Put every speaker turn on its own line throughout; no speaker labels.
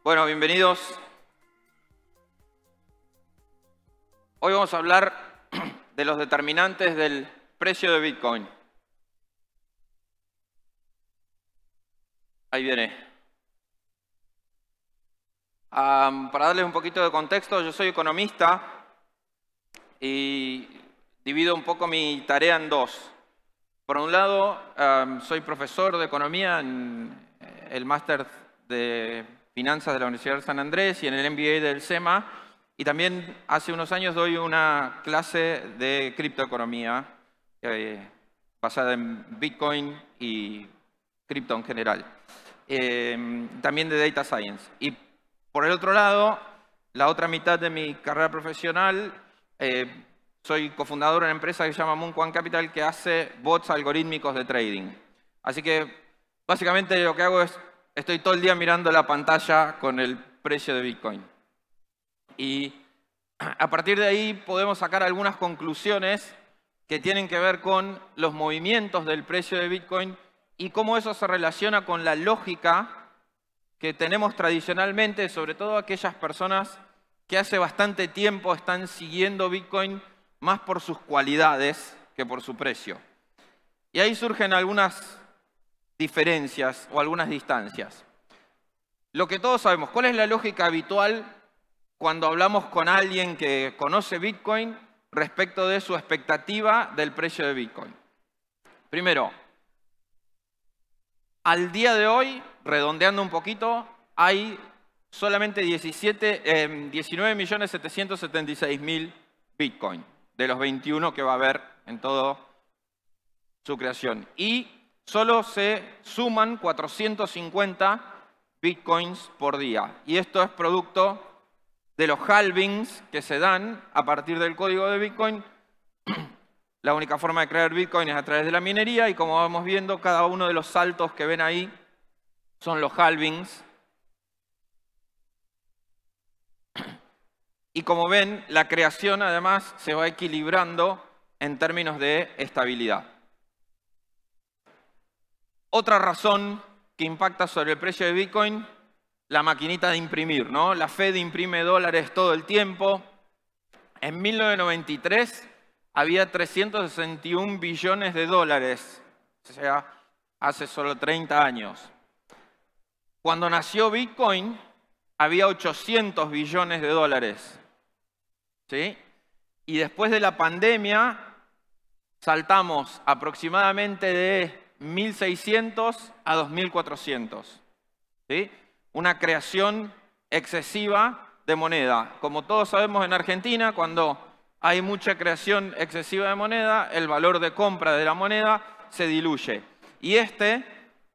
Bueno, bienvenidos. Hoy vamos a hablar de los determinantes del precio de Bitcoin. Ahí viene. Para darles un poquito de contexto, yo soy economista y divido un poco mi tarea en dos. Por un lado, soy profesor de economía en el máster de finanzas de la Universidad de San Andrés y en el MBA del SEMA. Y también hace unos años doy una clase de criptoeconomía basada en Bitcoin y cripto en general. También de Data Science. Y por el otro lado, la otra mitad de mi carrera profesional, soy cofundador de una empresa que se llama Moon Quant Capital que hace bots algorítmicos de trading. Así que básicamente lo que hago es, estoy todo el día mirando la pantalla con el precio de Bitcoin. Y a partir de ahí podemos sacar algunas conclusiones que tienen que ver con los movimientos del precio de Bitcoin y cómo eso se relaciona con la lógica que tenemos tradicionalmente, sobre todo aquellas personas que hace bastante tiempo están siguiendo Bitcoin más por sus cualidades que por su precio. Y ahí surgen algunas diferencias o algunas distancias. Lo que todos sabemos, ¿cuál es la lógica habitual cuando hablamos con alguien que conoce Bitcoin respecto de su expectativa del precio de Bitcoin? Primero, al día de hoy, redondeando un poquito, hay solamente 19.776.000 Bitcoin, de los 21 que va a haber en toda su creación. Y solo se suman 450 Bitcoins por día. Y esto es producto de los halvings que se dan a partir del código de Bitcoin. La única forma de crear Bitcoin es a través de la minería y como vamos viendo, cada uno de los saltos que ven ahí son los halvings. Y como ven, la creación además se va equilibrando en términos de estabilidad. Otra razón que impacta sobre el precio de Bitcoin, la maquinita de imprimir, ¿no? La Fed imprime dólares todo el tiempo. En 1993 había 361 billones de dólares, o sea, hace solo 30 años. Cuando nació Bitcoin, había 800 billones de dólares. ¿Sí? Y después de la pandemia, saltamos aproximadamente de 1.600 a 2.400. ¿Sí? Una creación excesiva de moneda. Como todos sabemos en Argentina, cuando hay mucha creación excesiva de moneda, el valor de compra de la moneda se diluye. Y este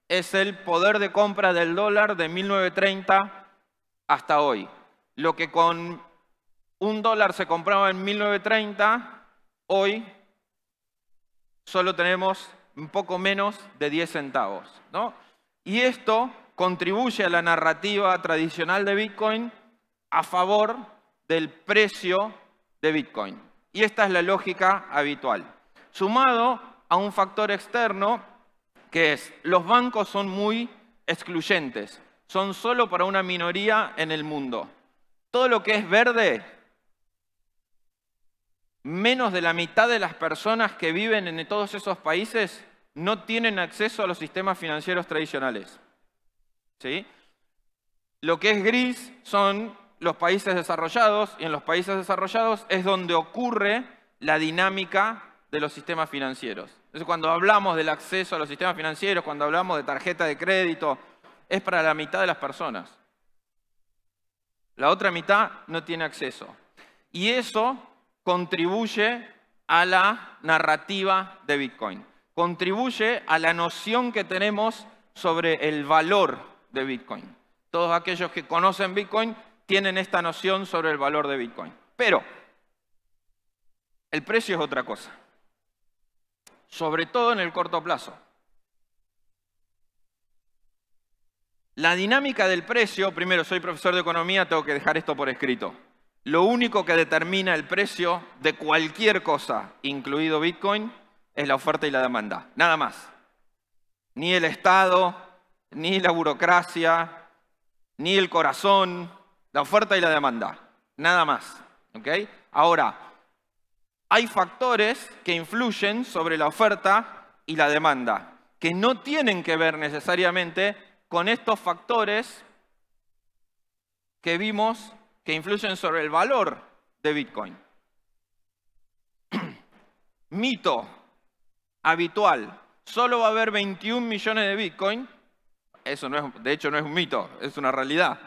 es el poder de compra del dólar de 1930 hasta hoy. Lo que con $1 se compraba en 1930, hoy solo tenemos un poco menos de 10 centavos, ¿no? Y esto contribuye a la narrativa tradicional de Bitcoin a favor del precio de Bitcoin. Y esta es la lógica habitual. Sumado a un factor externo que es, los bancos son muy excluyentes, son solo para una minoría en el mundo. Todo lo que es verde, menos de la mitad de las personas que viven en todos esos países no tienen acceso a los sistemas financieros tradicionales. ¿Sí? Lo que es gris son los países desarrollados, y en los países desarrollados es donde ocurre la dinámica de los sistemas financieros. Entonces, cuando hablamos del acceso a los sistemas financieros, cuando hablamos de tarjeta de crédito, es para la mitad de las personas. La otra mitad no tiene acceso. Y eso contribuye a la narrativa de Bitcoin. Contribuye a la noción que tenemos sobre el valor de Bitcoin. Todos aquellos que conocen Bitcoin tienen esta noción sobre el valor de Bitcoin. Pero el precio es otra cosa. Sobre todo en el corto plazo. La dinámica del precio, primero soy profesor de economía, tengo que dejar esto por escrito. Lo único que determina el precio de cualquier cosa, incluido Bitcoin, es la oferta y la demanda. Nada más. Ni el Estado, ni la burocracia, ni el corazón, la oferta y la demanda. Nada más. ¿Ok? Ahora, hay factores que influyen sobre la oferta y la demanda, que no tienen que ver necesariamente con estos factores que vimos que influyen sobre el valor de Bitcoin. Mito habitual. Solo va a haber 21 millones de Bitcoin. Eso no es, de hecho no es un mito, es una realidad.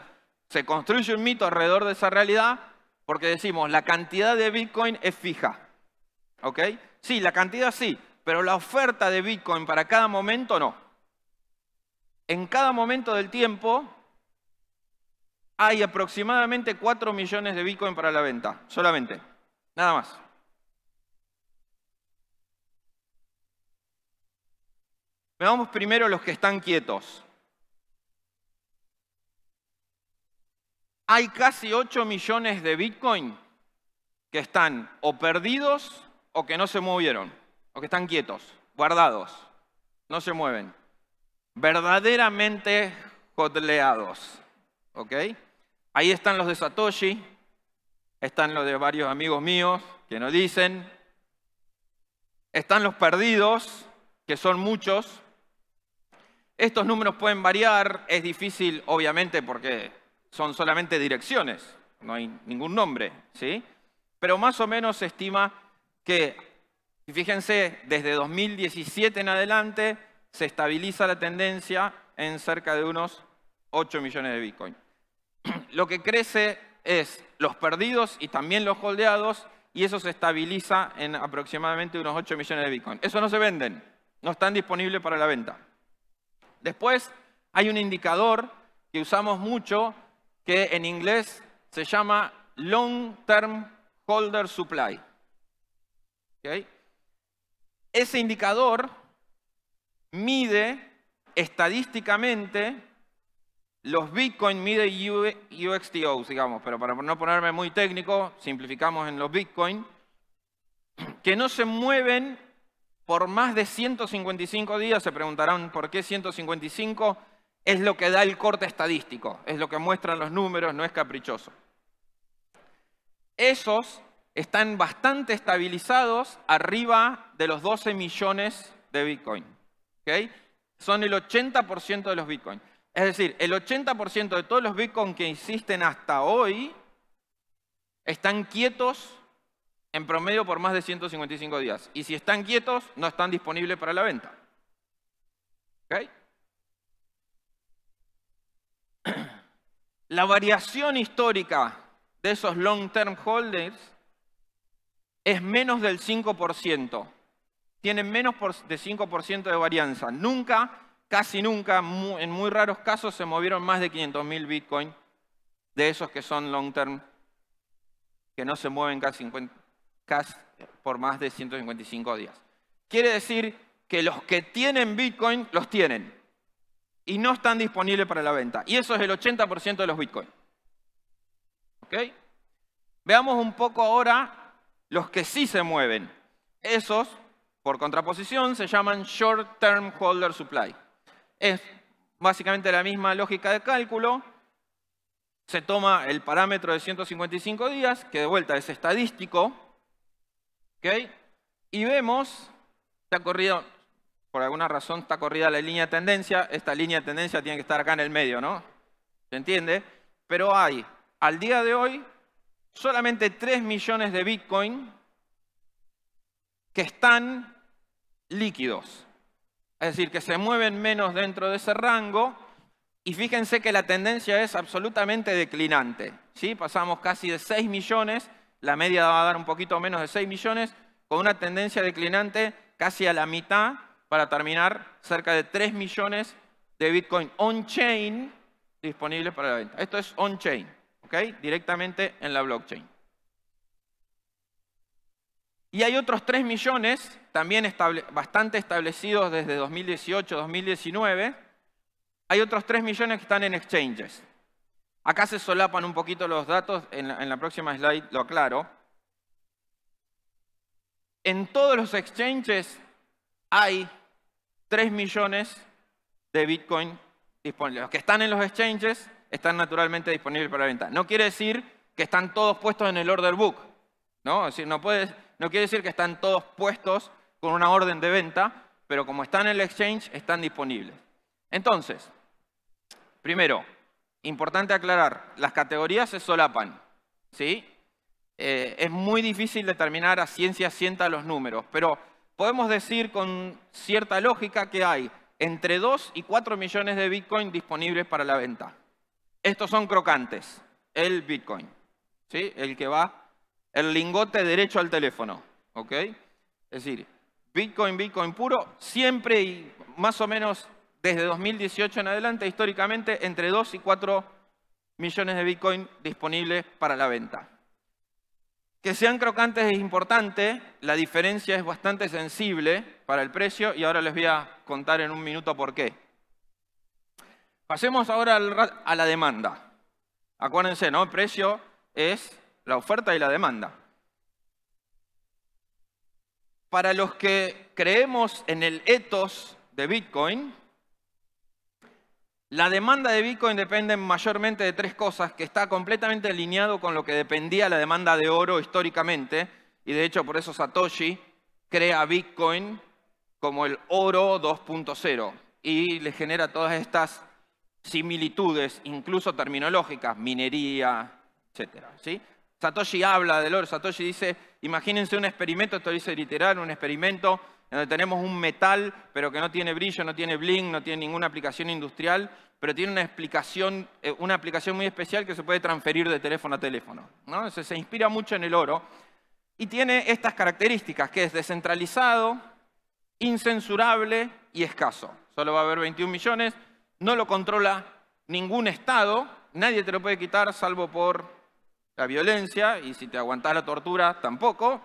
Se construye un mito alrededor de esa realidad porque decimos la cantidad de Bitcoin es fija. ¿Ok? Sí, la cantidad sí, pero la oferta de Bitcoin para cada momento no. En cada momento del tiempo hay aproximadamente 4 millones de Bitcoin para la venta, solamente. Nada más. Veamos primero los que están quietos. Hay casi 8 millones de Bitcoin que están o perdidos o que no se movieron, o que están quietos, guardados, no se mueven. Verdaderamente hodleados. ¿Ok? Ahí están los de Satoshi, están los de varios amigos míos que nos dicen, están los perdidos, que son muchos. Estos números pueden variar, es difícil obviamente porque son solamente direcciones, no hay ningún nombre, ¿sí? Pero más o menos se estima que, fíjense, desde 2017 en adelante se estabiliza la tendencia en cerca de unos 8 millones de Bitcoin. Lo que crece es los perdidos y también los holdeados, y eso se estabiliza en aproximadamente unos 8 millones de Bitcoin. Eso no se venden, no están disponibles para la venta. Después hay un indicador que usamos mucho que en inglés se llama Long Term Holder Supply. ¿Okay? Ese indicador mide estadísticamente los Bitcoin, mide UXTOs, digamos, pero para no ponerme muy técnico, simplificamos en los Bitcoin, que no se mueven por más de 155 días. Se preguntarán por qué 155, es lo que da el corte estadístico, es lo que muestran los números, no es caprichoso. Esos están bastante estabilizados arriba de los 12 millones de Bitcoin. ¿Okay? Son el 80% de los Bitcoin. Es decir, el 80% de todos los Bitcoin que existen hasta hoy están quietos en promedio por más de 155 días. Y si están quietos, no están disponibles para la venta. ¿Okay? La variación histórica de esos long-term holders es menos del 5%. Tienen menos de 5% de varianza. Nunca, casi nunca, en muy raros casos se movieron más de 500.000 Bitcoin de esos que son long-term, que no se mueven casi por más de 155 días. Quiere decir que los que tienen Bitcoin, los tienen. Y no están disponibles para la venta. Y eso es el 80% de los Bitcoin. ¿Ok? Veamos un poco ahora los que sí se mueven. Esos, por contraposición, se llaman Short Term Holder Supply. Es básicamente la misma lógica de cálculo. Se toma el parámetro de 155 días, que de vuelta es estadístico. ¿Ok? Y vemos, está corrido, por alguna razón está corrida la línea de tendencia. Esta línea de tendencia tiene que estar acá en el medio, ¿no? ¿Se entiende? Pero hay, al día de hoy, solamente 3 millones de Bitcoin que están líquidos. Es decir, que se mueven menos dentro de ese rango. Y fíjense que la tendencia es absolutamente declinante. ¿Sí? Pasamos casi de 6 millones, la media va a dar un poquito menos de 6 millones, con una tendencia declinante casi a la mitad para terminar cerca de 3 millones de Bitcoin on-chain disponibles para la venta. Esto es on-chain, ¿ok? Directamente en la blockchain. Y hay otros 3 millones, también bastante establecidos desde 2018-2019. Hay otros 3 millones que están en exchanges. Acá se solapan un poquito los datos, en la próxima slide lo aclaro. En todos los exchanges hay 3 millones de Bitcoin disponibles. Los que están en los exchanges están naturalmente disponibles para venta. No quiere decir que están todos puestos en el order book, ¿no? Es decir, no quiere decir que están todos puestos con una orden de venta, pero como están en el exchange, están disponibles. Entonces, primero, importante aclarar, las categorías se solapan, ¿sí? Es muy difícil determinar a ciencia cierta los números, pero podemos decir con cierta lógica que hay entre 2 y 4 millones de Bitcoin disponibles para la venta. Estos son crocantes, el Bitcoin, ¿sí? El que va, el lingote derecho al teléfono, ¿ok? Es decir, Bitcoin puro, siempre y más o menos desde 2018 en adelante, históricamente, entre 2 y 4 millones de Bitcoin disponibles para la venta. Que sean crocantes es importante, la diferencia es bastante sensible para el precio y ahora les voy a contar en un minuto por qué. Pasemos ahora a la demanda. Acuérdense, ¿no? El precio es la oferta y la demanda. Para los que creemos en el ethos de Bitcoin, la demanda de Bitcoin depende mayormente de tres cosas, que está completamente alineado con lo que dependía la demanda de oro históricamente, y de hecho por eso Satoshi crea Bitcoin como el oro 2.0 y le genera todas estas similitudes, incluso terminológicas, minería, etc. ¿Sí? Satoshi habla del oro, Satoshi dice, imagínense un experimento, esto dice literal, un experimento en donde tenemos un metal, pero que no tiene brillo, no tiene bling, no tiene ninguna aplicación industrial, pero tiene una aplicación muy especial que se puede transferir de teléfono a teléfono, ¿no? Entonces, se inspira mucho en el oro y tiene estas características, que es descentralizado, incensurable y escaso. Solo va a haber 21 millones, no lo controla ningún Estado, nadie te lo puede quitar salvo por la violencia, y si te aguantás la tortura, tampoco.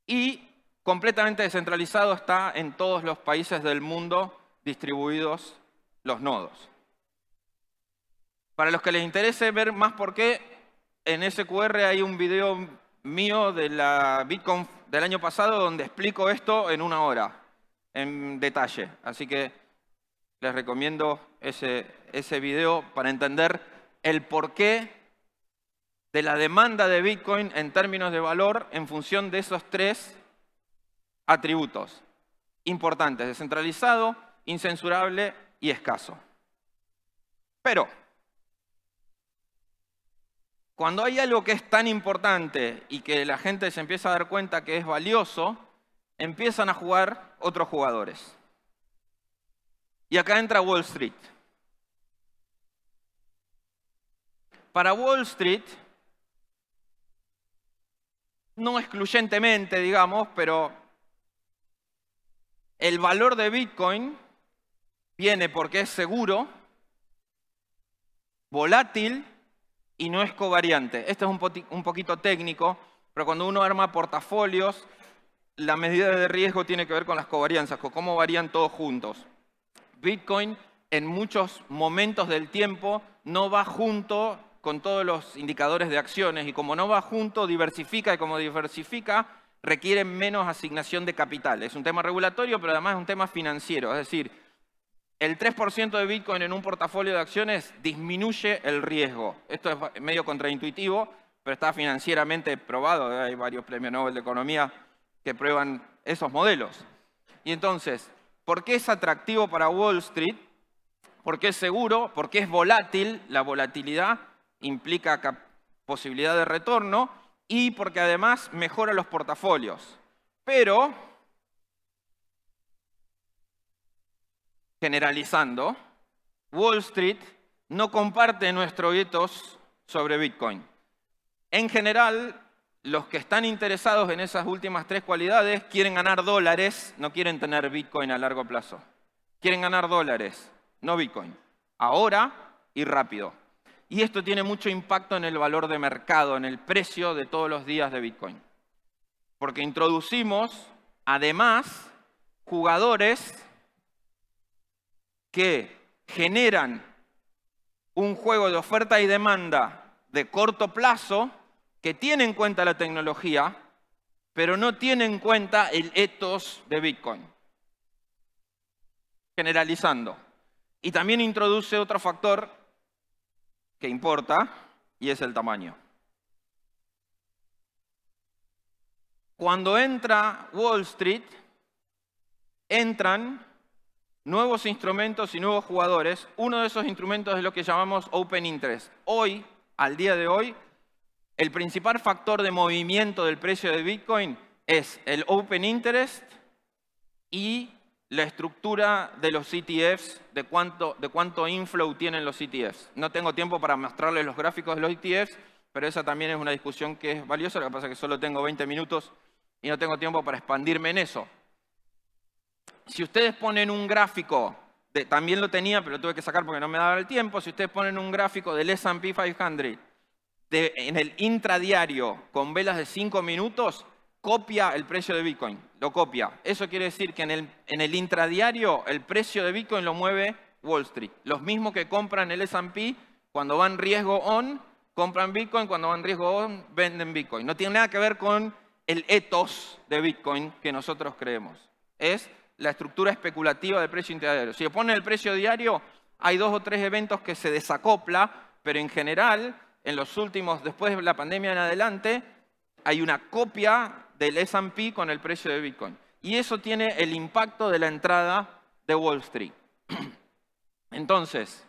Y completamente descentralizado, está en todos los países del mundo distribuidos los nodos. Para los que les interese ver más por qué, en SQR hay un video mío de la BitConf del año pasado donde explico esto en 1 hora, en detalle. Así que les recomiendo ese video para entender el porqué de la demanda de Bitcoin en términos de valor en función de esos tres atributos importantes: descentralizado, incensurable y escaso. Pero cuando hay algo que es tan importante y que la gente se empieza a dar cuenta que es valioso, empiezan a jugar otros jugadores. Y acá entra Wall Street. Para Wall Street, no excluyentemente, digamos, pero el valor de Bitcoin viene porque es seguro, volátil y no es covariante. Esto es un poquito técnico, pero cuando uno arma portafolios, la medida de riesgo tiene que ver con las covarianzas, con cómo varían todos juntos. Bitcoin en muchos momentos del tiempo no va junto con todos los indicadores de acciones, y como no va junto, diversifica, y como diversifica, requiere menos asignación de capital. Es un tema regulatorio, pero además es un tema financiero. Es decir, el 3% de Bitcoin en un portafolio de acciones disminuye el riesgo. Esto es medio contraintuitivo, pero está financieramente probado. Hay varios premios Nobel de Economía que prueban esos modelos. Y entonces, ¿por qué es atractivo para Wall Street? Porque es seguro, porque es volátil, la volatilidad implica posibilidad de retorno, y porque además mejora los portafolios. Pero, generalizando, Wall Street no comparte nuestro ethos sobre Bitcoin. En general, los que están interesados en esas últimas tres cualidades quieren ganar dólares, no quieren tener Bitcoin a largo plazo. Quieren ganar dólares, no Bitcoin. Ahora y rápido. Y esto tiene mucho impacto en el valor de mercado, en el precio de todos los días de Bitcoin. Porque introducimos, además, jugadores que generan un juego de oferta y demanda de corto plazo, que tiene en cuenta la tecnología, pero no tiene en cuenta el ethos de Bitcoin. Generalizando. Y también introduce otro factor que importa y es el tamaño. Cuando entra Wall Street, entran nuevos instrumentos y nuevos jugadores. Uno de esos instrumentos es lo que llamamos Open Interest. Hoy, al día de hoy, el principal factor de movimiento del precio de Bitcoin es el Open Interest y la estructura de los ETFs, de cuánto inflow tienen los ETFs. No tengo tiempo para mostrarles los gráficos de los ETFs, pero esa también es una discusión que es valiosa. Lo que pasa es que solo tengo 20 minutos y no tengo tiempo para expandirme en eso. Si ustedes ponen un gráfico, también lo tenía, pero lo tuve que sacar porque no me daba el tiempo. Si ustedes ponen un gráfico del S&P 500 en el intradiario con velas de 5 minutos, copia el precio de Bitcoin, lo copia. Eso quiere decir que en el intradiario el precio de Bitcoin lo mueve Wall Street. Los mismos que compran el S&P, cuando van riesgo on, compran Bitcoin, cuando van riesgo on, venden Bitcoin. No tiene nada que ver con el ethos de Bitcoin que nosotros creemos. Es la estructura especulativa del precio intradiario. Si le ponen el precio diario, hay 2 o 3 eventos que se desacopla, pero en general, en los últimos, después de la pandemia en adelante, hay una copia del S&P con el precio de Bitcoin. Y eso tiene el impacto de la entrada de Wall Street. Entonces,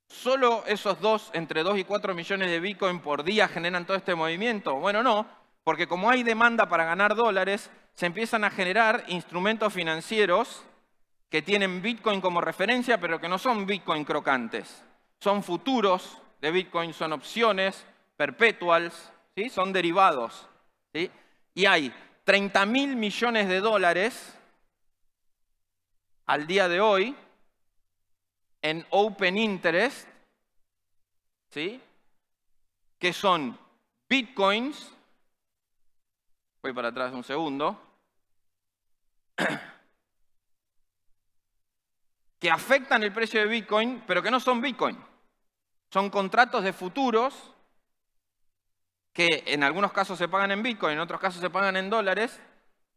¿solo esos entre 2 y 4 millones de Bitcoin por día generan todo este movimiento? Bueno, no, porque como hay demanda para ganar dólares, se empiezan a generar instrumentos financieros que tienen Bitcoin como referencia, pero que no son Bitcoin crocantes. Son futuros de Bitcoin, son opciones, perpetuals, ¿sí? Son derivados, ¿sí? Y hay 30.000 millones de dólares al día de hoy en Open Interest, ¿sí? Que son Bitcoins, voy para atrás un segundo, que afectan el precio de Bitcoin, pero que no son Bitcoin. Son contratos de futuros que en algunos casos se pagan en Bitcoin, en otros casos se pagan en dólares,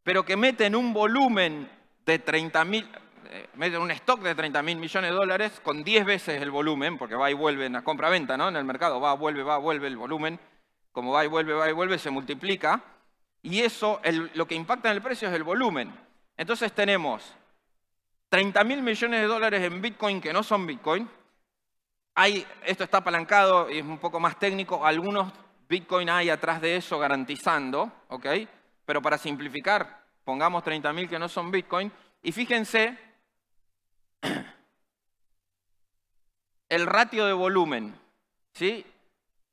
pero que meten un volumen de 30.000, meten un stock de 30.000 millones de dólares con 10 veces el volumen, porque va y vuelve en la compra-venta, ¿no? En el mercado va, vuelve el volumen. Como va y vuelve, se multiplica. Y eso, lo que impacta en el precio es el volumen. Entonces tenemos 30.000 millones de dólares en Bitcoin que no son Bitcoin. Esto está apalancado y es un poco más técnico. Algunos Bitcoin hay atrás de eso garantizando, ¿ok? Pero para simplificar, pongamos 30.000 que no son Bitcoin. Y fíjense el ratio de volumen, ¿sí?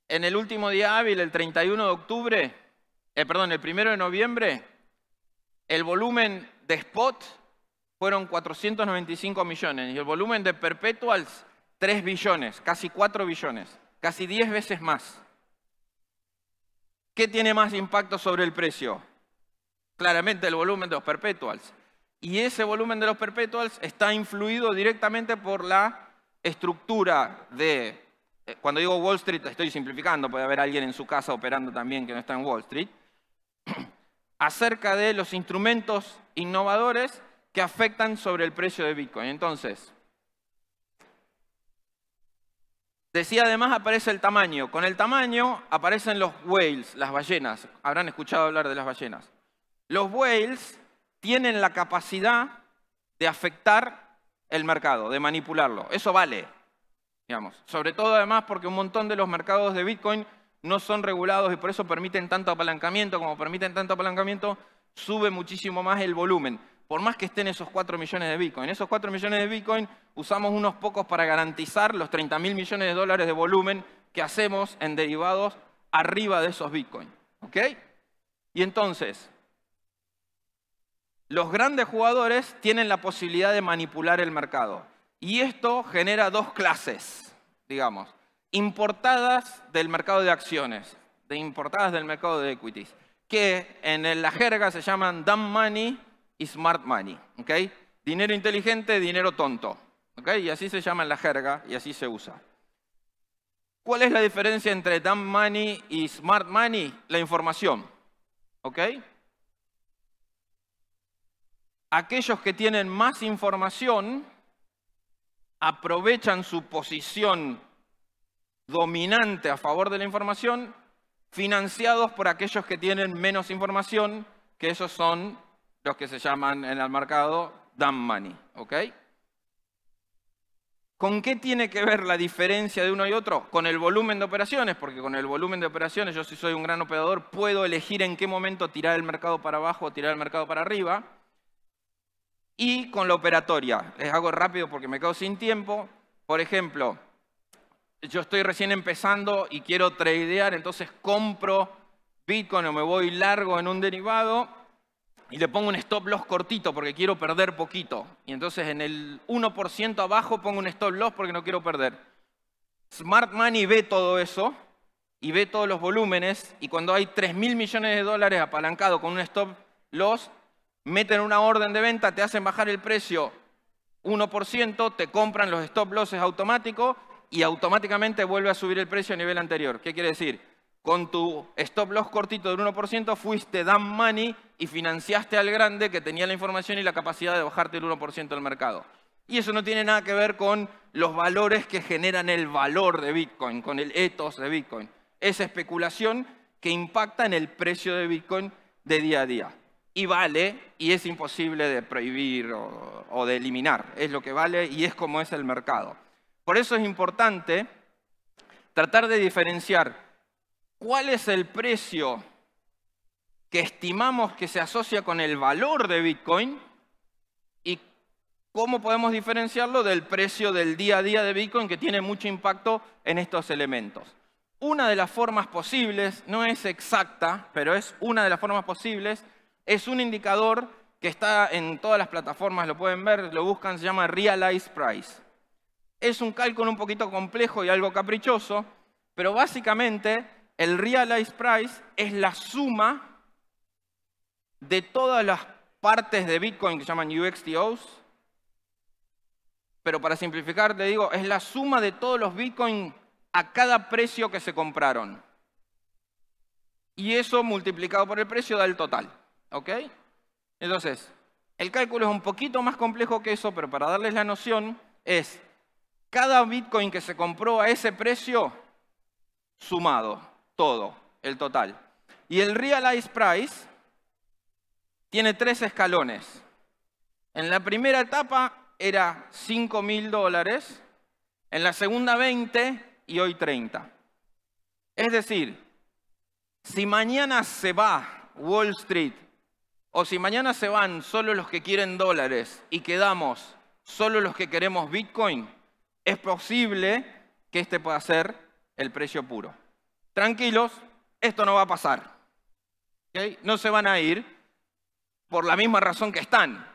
En el último día hábil, el 31 de octubre, el 1 de noviembre, el volumen de spot fueron 495 millones y el volumen de perpetuals 3 billones, casi 4 billones, casi 10 veces más. ¿Qué tiene más impacto sobre el precio? Claramente el volumen de los perpetuals. Y ese volumen de los perpetuals está influido directamente por la estructura de, cuando digo Wall Street estoy simplificando, puede haber alguien en su casa operando también que no está en Wall Street, acerca de los instrumentos innovadores que afectan sobre el precio de Bitcoin. Entonces, decía además aparece el tamaño. Con el tamaño aparecen los whales, las ballenas. Habrán escuchado hablar de las ballenas. Los whales tienen la capacidad de afectar el mercado, de manipularlo. Eso vale, digamos. Sobre todo además porque un montón de los mercados de Bitcoin no son regulados y por eso permiten tanto apalancamiento. Como permiten tanto apalancamiento, sube muchísimo más el volumen. Por más que estén esos 4 millones de Bitcoin. Esos 4 millones de Bitcoin usamos unos pocos para garantizar los 30.000 millones de dólares de volumen que hacemos en derivados arriba de esos Bitcoin. ¿Ok? Y entonces, los grandes jugadores tienen la posibilidad de manipular el mercado. Y esto genera dos clases, digamos, importadas del mercado de acciones, importadas del mercado de equities, que en la jerga se llaman dumb money y smart money. ¿Okay? Dinero inteligente, dinero tonto. ¿Okay? Y así se llama en la jerga y así se usa. ¿Cuál es la diferencia entre dumb money y smart money? La información. ¿Ok? Aquellos que tienen más información aprovechan su posición dominante a favor de la información, financiados por aquellos que tienen menos información, que esos son los que se llaman en el mercado dumb money. ¿Ok? ¿Con qué tiene que ver la diferencia de uno y otro? Con el volumen de operaciones, porque con el volumen de operaciones, yo si soy un gran operador, puedo elegir en qué momento tirar el mercado para abajo o tirar el mercado para arriba. Y con la operatoria, les hago rápido porque me quedo sin tiempo. Por ejemplo, yo estoy recién empezando y quiero tradear, entonces compro Bitcoin o me voy largo en un derivado y le pongo un stop loss cortito porque quiero perder poquito. Y entonces en el 1% abajo pongo un stop loss porque no quiero perder. Smart Money ve todo eso y ve todos los volúmenes, y cuando hay 3.000 millones de dólares apalancado con un stop loss, meten una orden de venta, te hacen bajar el precio 1%, te compran los stop losses automáticos y automáticamente vuelve a subir el precio a nivel anterior. ¿Qué quiere decir? Con tu stop loss cortito del 1% fuiste dumb money y financiaste al grande que tenía la información y la capacidad de bajarte el 1% del mercado. Y eso no tiene nada que ver con los valores que generan el valor de Bitcoin, con el ethos de Bitcoin. Es especulación que impacta en el precio de Bitcoin de día a día. Y vale, y es imposible de prohibir o de eliminar. Es lo que vale y es como es el mercado. Por eso es importante tratar de diferenciar cuál es el precio que estimamos que se asocia con el valor de Bitcoin y cómo podemos diferenciarlo del precio del día a día de Bitcoin, que tiene mucho impacto en estos elementos. Una de las formas posibles, no es exacta, pero es una de las formas posibles, es un indicador que está en todas las plataformas, lo pueden ver, lo buscan, se llama Realized Price. Es un cálculo un poquito complejo y algo caprichoso, pero básicamente el Realized Price es la suma de todas las partes de Bitcoin que se llaman UXTOs, pero para simplificar le digo, es la suma de todos los Bitcoin a cada precio que se compraron. Y eso multiplicado por el precio da el total. ¿Ok? Entonces, el cálculo es un poquito más complejo que eso, pero para darles la noción, es cada Bitcoin que se compró a ese precio sumado, todo, el total. Y el Realized Price tiene 3 escalones. En la primera etapa era $5.000, en la segunda 20 y hoy 30. Es decir, si mañana se va Wall Street o si mañana se van solo los que quieren dólares y quedamos solo los que queremos Bitcoin, es posible que este pueda ser el precio puro. Tranquilos, esto no va a pasar. ¿Okay? No se van a ir por la misma razón que están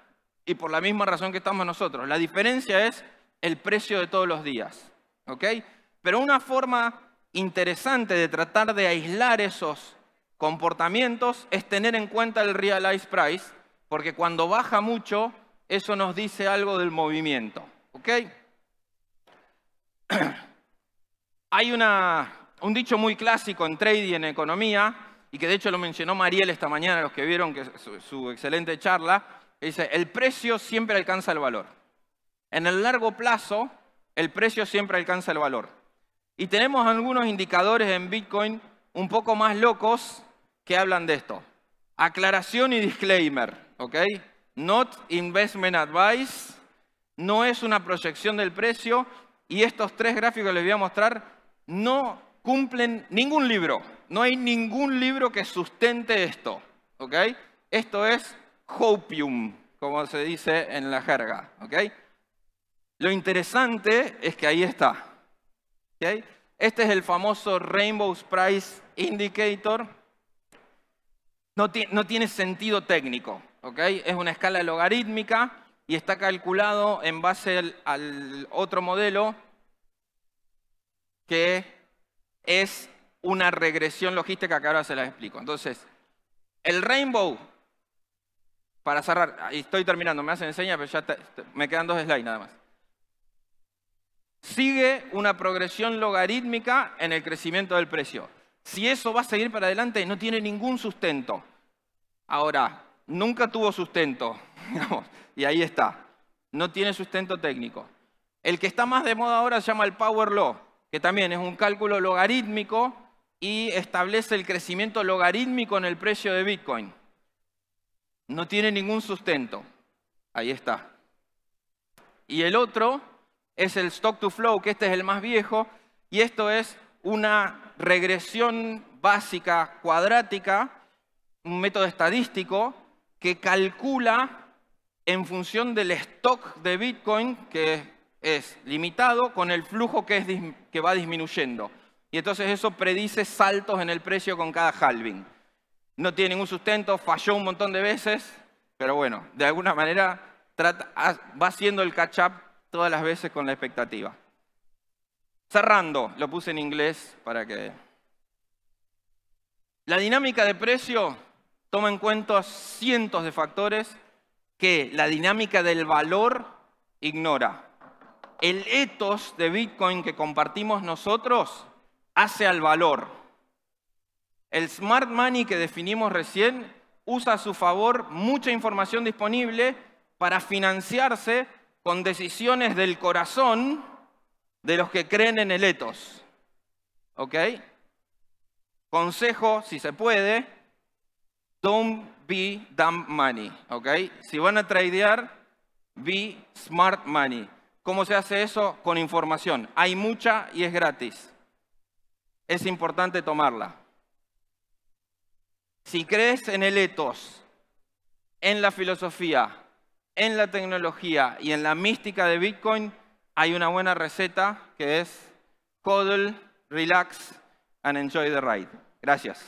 y por la misma razón que estamos nosotros. La diferencia es el precio de todos los días. ¿Okay? Pero una forma interesante de tratar de aislar esos comportamientos es tener en cuenta el Realized Price, porque cuando baja mucho, eso nos dice algo del movimiento. ¿Ok? Hay un dicho muy clásico en trading y en economía, y que de hecho lo mencionó Mariel esta mañana, los que vieron su excelente charla, que dice, el precio siempre alcanza el valor. En el largo plazo, el precio siempre alcanza el valor. Y tenemos algunos indicadores en Bitcoin un poco más locos que hablan de esto. Aclaración y disclaimer, ¿ok? Not investment advice, no es una proyección del precio, y estos 3 gráficos que les voy a mostrar no cumplen ningún libro. No hay ningún libro que sustente esto, ¿ok? Esto es hopium, como se dice en la jerga, ¿ok? Lo interesante es que ahí está. ¿Okay? Este es el famoso Rainbow Price Indicator. No tiene sentido técnico. ¿Okay? Es una escala logarítmica y está calculado en base al otro modelo que es una regresión logística que ahora se las explico. Entonces, el Rainbow, para cerrar, y estoy terminando, me hacen señas, pero ya me quedan 2 slides nada más. Sigue una progresión logarítmica en el crecimiento del precio. Si eso va a seguir para adelante, no tiene ningún sustento. Ahora, nunca tuvo sustento, digamos, y ahí está. No tiene sustento técnico. El que está más de moda ahora se llama el Power Law, que también es un cálculo logarítmico y establece el crecimiento logarítmico en el precio de Bitcoin. No tiene ningún sustento. Ahí está. Y el otro es el Stock to Flow, que este es el más viejo, y esto es una regresión básica cuadrática, un método estadístico que calcula en función del stock de Bitcoin, que es limitado, con el flujo que va disminuyendo. Y entonces eso predice saltos en el precio con cada halving. No tiene ningún sustento, falló un montón de veces, pero bueno, de alguna manera va haciendo el catch-up todas las veces con la expectativa. Cerrando, lo puse en inglés para que... La dinámica de precio toma en cuenta cientos de factores que la dinámica del valor ignora. El ethos de Bitcoin que compartimos nosotros hace al valor. El smart money que definimos recién usa a su favor mucha información disponible para financiarse con decisiones del corazón de los que creen en el ethos. ¿Ok? Consejo, si se puede, don't be dumb money. ¿Ok? Si van a tradear, be smart money. ¿Cómo se hace eso? Con información. Hay mucha y es gratis. Es importante tomarla. Si crees en el ethos, en la filosofía, en la tecnología y en la mística de Bitcoin, hay una buena receta que es hodl, relax and enjoy the ride. Gracias.